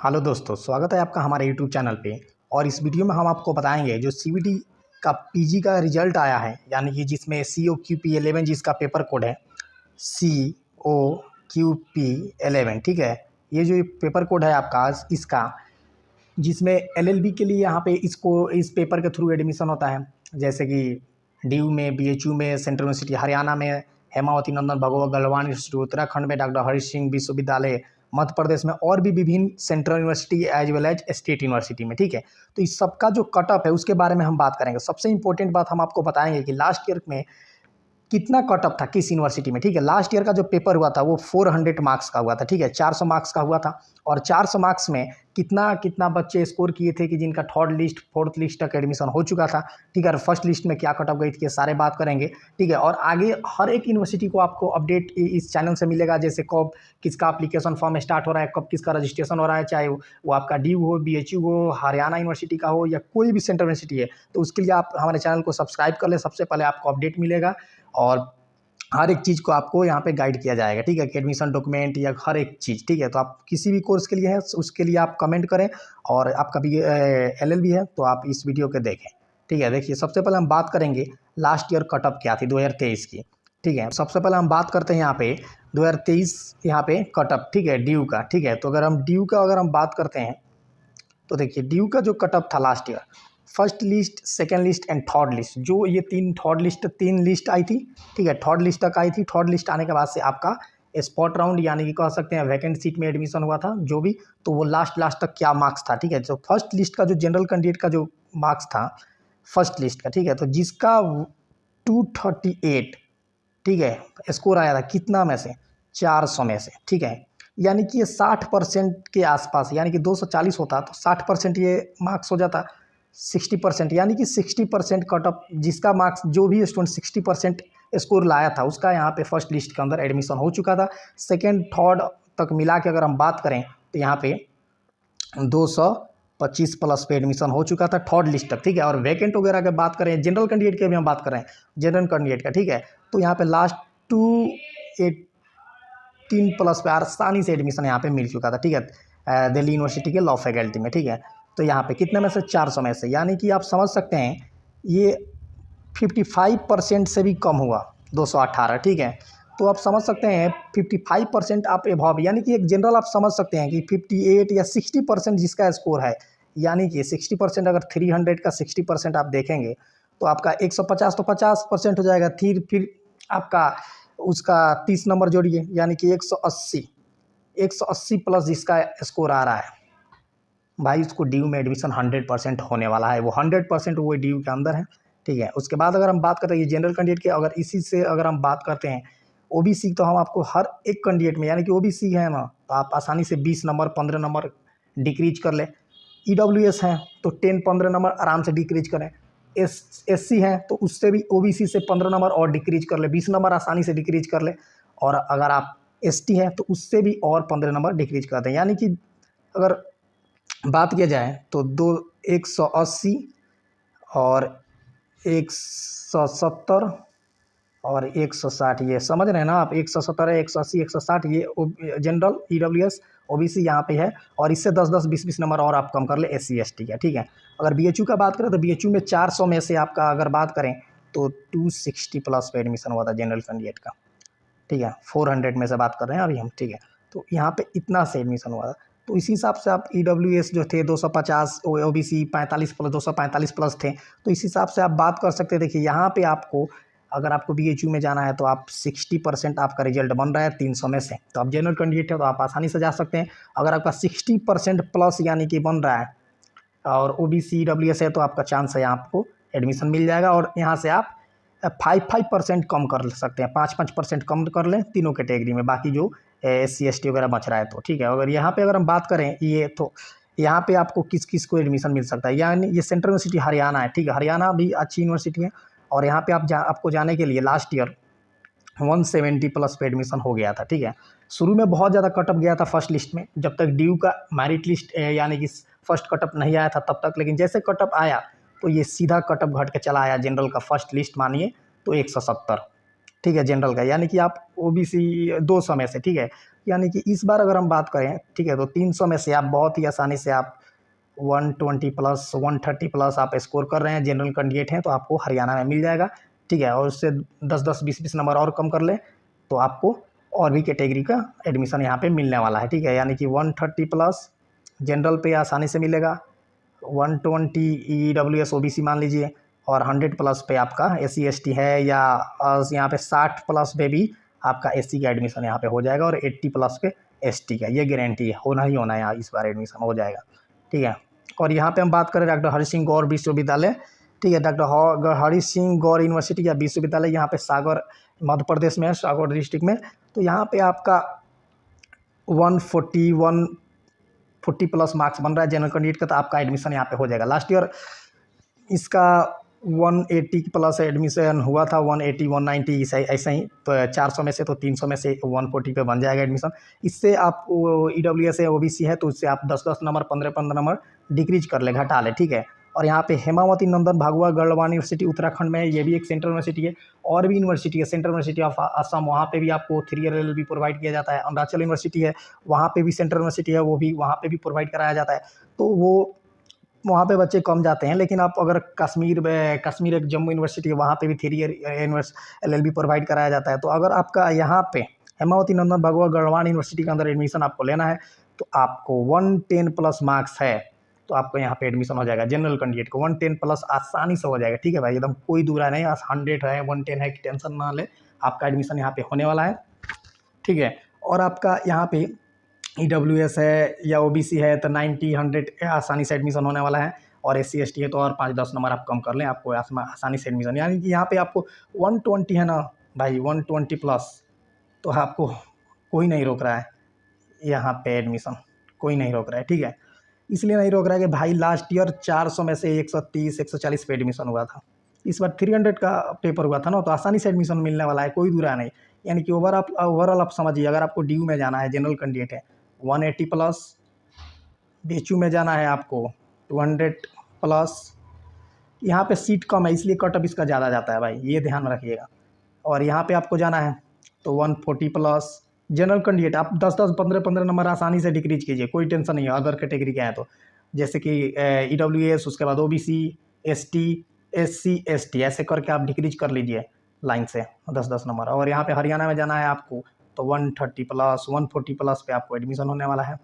Hello दोस्तों, स्वागत है आपका हमारे यूट्यूब चैनल पे। और इस वीडियो में हम आपको बताएंगे जो सीबीटी का पीजी का रिजल्ट आया है, यानी कि जिसमें COQP11 जिसका पेपर कोड है COQP11। ठीक है, ये जो पेपर कोड है आपका इसका, जिसमें LLB के लिए यहाँ पे इस पेपर के थ्रू एडमिशन होता है। जैसे कि DU में, BHU में, सेंट्रल यूनिवर्सिटी हरियाणा में हेमावती नंदन भगवत गलवान इंस्टीट्यूट, उत्तराखंड में डॉक्टर हरि सिंह विश्वविद्यालय, मध्य प्रदेश में और भी विभिन्न central university as well as state university में। ठीक है, तो इस सबका जो कट ऑफ है उसके बारे में हम बात करेंगे। सबसे इंपॉर्टेंट बात हम आपको बताएंगे कि लास्ट ईयर में कितना कट ऑफ था किस यूनिवर्सिटी में। ठीक है, लास्ट ईयर का जो पेपर हुआ था वो 400 मार्क्स का हुआ था। ठीक है, 400 मार्क्स का हुआ था। और 400 मार्क्स में कितना कितना बच्चे स्कोर किए थे कि जिनका थर्ड लिस्ट फोर्थ लिस्ट तक एडमिशन हो चुका था। ठीक है, और फर्स्ट लिस्ट में क्या कट ऑफ गई थी, ये सारे बात करेंगे। ठीक है, और आगे हर एक यूनिवर्सिटी को आपको अपडेट इस चैनल से मिलेगा, जैसे कब किसका एप्लीकेशन फॉर्म स्टार्ट हो रहा है, कब किसका रजिस्ट्रेशन हो रहा है, चाहे वो आपका DU हो, BHU हो, हरियाणा यूनिवर्सिटी का हो या कोई भी सेंट्रल यूनिवर्सिटी है। तो उसके लिए आप हमारे चैनल को सब्सक्राइब कर ले, सबसे पहले आपको अपडेट मिलेगा और हर एक चीज़ को आपको यहाँ पे गाइड किया जाएगा। ठीक है, कि एडमिशन डॉक्यूमेंट या हर एक चीज़। ठीक है, तो आप किसी भी कोर्स के लिए है उसके लिए आप कमेंट करें, और आपका भी LLB है तो आप इस वीडियो के देखें। ठीक है, देखिए सबसे पहले हम बात करेंगे लास्ट ईयर कट ऑफ क्या थी 2023 की। ठीक है, सबसे पहले हम बात करते हैं यहाँ पे 2023 यहाँ पे कट ऑफ। ठीक है, DU का। ठीक है, तो अगर हम बात करते हैं तो देखिए DU का जो कट ऑफ था last year, first list, second list and third list, जो ये तीन लिस्ट आई थी। ठीक है, थर्ड लिस्ट तक आई थी। थर्ड लिस्ट आने के बाद से आपका स्पॉट राउंड, यानी कि कह सकते हैं वैकेंट सीट में एडमिशन हुआ था जो भी, तो वो लास्ट तक क्या मार्क्स था। ठीक है, जो फर्स्ट लिस्ट का जो जनरल कैंडिडेट का जो मार्क्स था फर्स्ट लिस्ट का, ठीक है, तो जिसका 238, ठीक है, स्कोर आया था कितना में से, 400 में से। ठीक है, यानी कि ये 60% के आसपास, यानी कि 240 होता तो 60% ये मार्क्स हो जाता। 60%, यानी कि 60% कट ऑफ, जिसका मार्क्स जो भी स्टूडेंट 60% स्कोर लाया था उसका यहाँ पे फर्स्ट लिस्ट के अंदर एडमिशन हो चुका था। सेकेंड थर्ड तक मिला के अगर हम बात करें तो यहाँ पे 225 प्लस पे एडमिशन हो चुका था थर्ड लिस्ट तक। ठीक है, और वैकेंट वगैरह की बात करें, जनरल कैंडिडेट की भी हम बात करें, जनरल कैंडिडेट का, ठीक है, तो यहाँ पे लास्ट 218 प्लस पे आसानी से एडमिशन यहाँ पे मिल चुका था। ठीक है, दिल्ली यूनिवर्सिटी के लॉ फैकल्टी में। ठीक है, तो यहाँ पे कितने में से, 400 में से, यानी कि आप समझ सकते हैं ये 55% से भी कम हुआ, 218। ठीक है, तो आप समझ सकते हैं 55% आप एभव, यानी कि एक जनरल आप समझ सकते हैं कि 58 या 60% जिसका स्कोर है, यानी कि 60%, अगर 300 का 60% आप देखेंगे तो आपका 150 तो 50% हो जाएगा। फिर आपका उसका 30 नंबर जोड़िए, यानी कि 180 प्लस जिसका स्कोर आ रहा है, भाई उसको DU में एडमिशन 100% होने वाला है। वो 100% वो DU के अंदर है। ठीक है, उसके बाद अगर हम बात करते हैं जनरल कैंडिडेट के, अगर इसी से अगर हम बात करते हैं OBC, तो हम आपको हर एक कैंडिडेट में, यानी कि OBC है ना, तो आप आसानी से 20 नंबर 15 नंबर डिक्रीज कर ले। EWS हैं तो 10-15 नंबर आराम से डिक्रीज करें। SC हैं तो उससे भी OBC से 15 नंबर और डिक्रीज कर ले, 20 नंबर आसानी से डिक्रीज कर ले। और अगर आप ST हैं तो उससे भी और 15 नंबर डिक्रीज कर दें। यानी कि अगर बात किया जाए तो 180 और 170 और 160, ये समझ रहे हैं ना आप, 170 है, 180, 160, ये जनरल EWS OBC यहाँ पे है। और इससे 10-10, 20-20 नंबर और आप कम कर ले SC ST का। ठीक है, अगर BHU का बात करें तो BHU में 400 में से आपका अगर बात करें तो 260 प्लस पे एडमिशन हुआ था जनरल कैंडिडेट का। ठीक है, 400 में से बात कर रहे हैं अभी हम। ठीक है, तो यहाँ पे इतना से एडमिशन हुआ था। तो इसी हिसाब से आप EWS जो थे 250, OBC 45 प्लस 245 प्लस थे, तो इस हिसाब से आप बात कर सकते हैं। देखिए यहाँ पे आपको, अगर आपको BHU में जाना है तो आप 60% आपका रिजल्ट बन रहा है 300 में से, तो आप जनरल कैंडिडेट है तो आप आसानी से जा सकते हैं। अगर आपका 60% प्लस यानी कि बन रहा है और OBC EWS है तो आपका चांस है आपको एडमिशन मिल जाएगा। और यहाँ से आप 5% कम कर सकते हैं, 5% कम कर लें तीनों कैटेगरी में, बाकी जो SC ST वगैरह बच रहा है तो। ठीक है, अगर यहाँ पे अगर हम बात करें ये, तो यहाँ पे आपको किस किस को एडमिशन मिल सकता है, यानी ये सेंट्रल यूनिवर्सिटी हरियाणा है। ठीक है, हरियाणा भी अच्छी यूनिवर्सिटी है। और यहाँ पे आपको जाने के लिए लास्ट ईयर 170 प्लस पे एडमिशन हो गया था। ठीक है, शुरू में बहुत ज़्यादा कटअप गया था फर्स्ट लिस्ट में, जब तक DU का मेरिट लिस्ट यानी कि फर्स्ट कटअप नहीं आया था तब तक। लेकिन जैसे कटअप आया तो ये सीधा कटअप घट के चला आया जनरल का फर्स्ट लिस्ट मानिए तो 170। ठीक है, जनरल का, यानी कि आप ओबीसी 200 में से, ठीक है, यानी कि इस बार अगर हम बात करें, ठीक है, तो 300 में से आप बहुत ही आसानी से आप 120 प्लस 130 प्लस आप स्कोर कर रहे हैं, जनरल कैंडिडेट हैं, तो आपको हरियाणा में मिल जाएगा, ठीक है। और उससे 10-10 20-20 नंबर और कम कर लें तो आपको और भी कैटेगरी का एडमिशन यहाँ पे मिलने वाला है, ठीक है। यानी कि 130 प्लस जनरल पे आसानी से मिलेगा, 120 EWS OBC मान लीजिए, और 100 प्लस पे आपका SC ST है, या यहाँ पे 60 प्लस पे भी आपका SC का एडमिशन यहाँ पे हो जाएगा, और 80 प्लस पे ST का, ये गारंटी है, होना ही होना है यहाँ, इस बार एडमिशन हो जाएगा, ठीक है। और यहाँ पे हम बात करें डॉक्टर हरि सिंह गौर विश्वविद्यालय, ठीक है, डॉक्टर हरि सिंह गौर यूनिवर्सिटी या विश्वविद्यालय, यहाँ पे सागर मध्य प्रदेश में है, सागर डिस्ट्रिक्ट में। तो यहाँ पे आपका 140 प्लस मार्क्स बन रहा है जनरल कैंडिडेट का, तो आपका एडमिशन यहाँ पे हो जाएगा। लास्ट ईयर इसका 180 प्लस एडमिशन हुआ था, 180 190 ऐसा ही, तो 400 में से, तो 300 में से 140 पे बन जाएगा एडमिशन। इससे आप EWS है OBC है, तो उससे आप 10-10 नंबर 15-15 नंबर डिक्रीज कर ले, घटा ले, ठीक है। और यहाँ पे हेमावती नंदन भागवत गढ़वाल यूनिवर्सिटी उत्तराखंड में है, ये भी एक सेंट्रल यूनिवर्सिटी है। और भी यूनिवर्सिटी है, सेंट्रल यूनिवर्सिटी ऑफ असम, वहाँ पे भी आपको 3 ईयर LLB प्रोवाइड किया जाता है। अरुणाचल यूनिवर्सिटी है, वहाँ पे भी सेंट्रल यूनिवर्सिटी है, वो भी वहाँ पे भी प्रोवाइड कराया जाता है। तो वो वहाँ पे बच्चे कम जाते हैं, लेकिन आप अगर कश्मीर एक जम्मू यूनिवर्सिटी है, वहाँ पे भी 3 ईयर LLB प्रोवाइड कराया जाता है। तो अगर आपका यहाँ पे हेमावती नंदन भागवत गढ़वाल यूनिवर्सिटी के अंदर एडमिशन आपको लेना है, तो आपको 110 प्लस मार्क्स है, तो आपको यहाँ पे एडमिशन हो जाएगा। जनरल कैंडिडेट को 110 प्लस आसानी से हो जाएगा, ठीक है भाई, एकदम कोई दूर नहीं, 100 है 110 है कि टेंशन ना ले, आपका एडमिशन यहाँ पे होने वाला है, ठीक है। और आपका यहाँ पे EWS है या OBC है, तो 90-100 आसानी से एडमिशन होने वाला है, और SC ST है तो और 5-10 नंबर आप कम कर लें, आपको आसानी से एडमिशन, यानी कि यहाँ पे आपको 120 है ना भाई, 120 प्लस, तो आपको कोई नहीं रोक रहा है यहाँ पे एडमिशन, कोई नहीं रोक रहा है, ठीक है। इसलिए नहीं रोक रहा है कि भाई लास्ट ईयर 400 में से 130-140 पे एडमिशन हुआ था, इस बार 300 का पेपर हुआ था ना, तो आसानी से एडमिशन मिलने वाला है, कोई दूरा नहीं। यानी कि ओवरऑल आप समझिए, अगर आपको DU में जाना है, जनरल कैंडिडेट है, 180 प्लस, BHU में जाना है आपको 200 प्लस, यहाँ पे सीट कम है इसलिए कट ऑफ इसका ज़्यादा जाता है भाई, ये ध्यान में रखिएगा। और यहाँ पे आपको जाना है तो 140 प्लस जनरल कैंडिडेट, आप 10-10 15-15 नंबर आसानी से डिक्रीज कीजिए, कोई टेंशन नहीं है। अदर कैटेगरी के हैं तो जैसे कि EWS, उसके बाद OBC ST SC ST, ऐसे करके आप डिक्रीज कर लीजिए लाइन से 10-10 नंबर। और यहाँ पे हरियाणा में जाना है आपको तो 130 प्लस 140 प्लस पे आपको एडमिशन होने वाला है।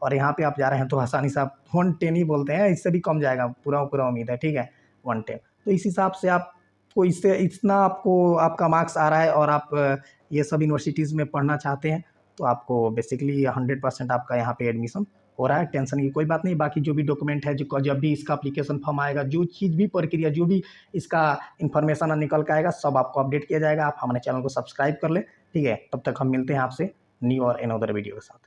और यहाँ पे आप जा रहे हैं तो आसानी से आप 110 ही बोलते हैं, इससे भी कम जाएगा, पूरा उम्मीद है, ठीक है, 110। तो इस हिसाब से आपको इससे इतना आपको आपका मार्क्स आ रहा है, और आप ये सब यूनिवर्सिटीज़ में पढ़ना चाहते हैं, तो आपको बेसिकली 100% आपका यहाँ पे एडमिशन हो रहा है, टेंशन की कोई बात नहीं। बाकी जो भी डॉक्यूमेंट है, जो जब भी इसका एप्लीकेशन फॉर्म आएगा, जो चीज़ भी प्रक्रिया, जो भी इसका इन्फॉर्मेशन निकल के आएगा, सब आपको अपडेट किया जाएगा। आप हमारे चैनल को सब्सक्राइब कर लें, ठीक है। तब तक हम मिलते हैं आपसे न्यू और अनदर वीडियो के साथ।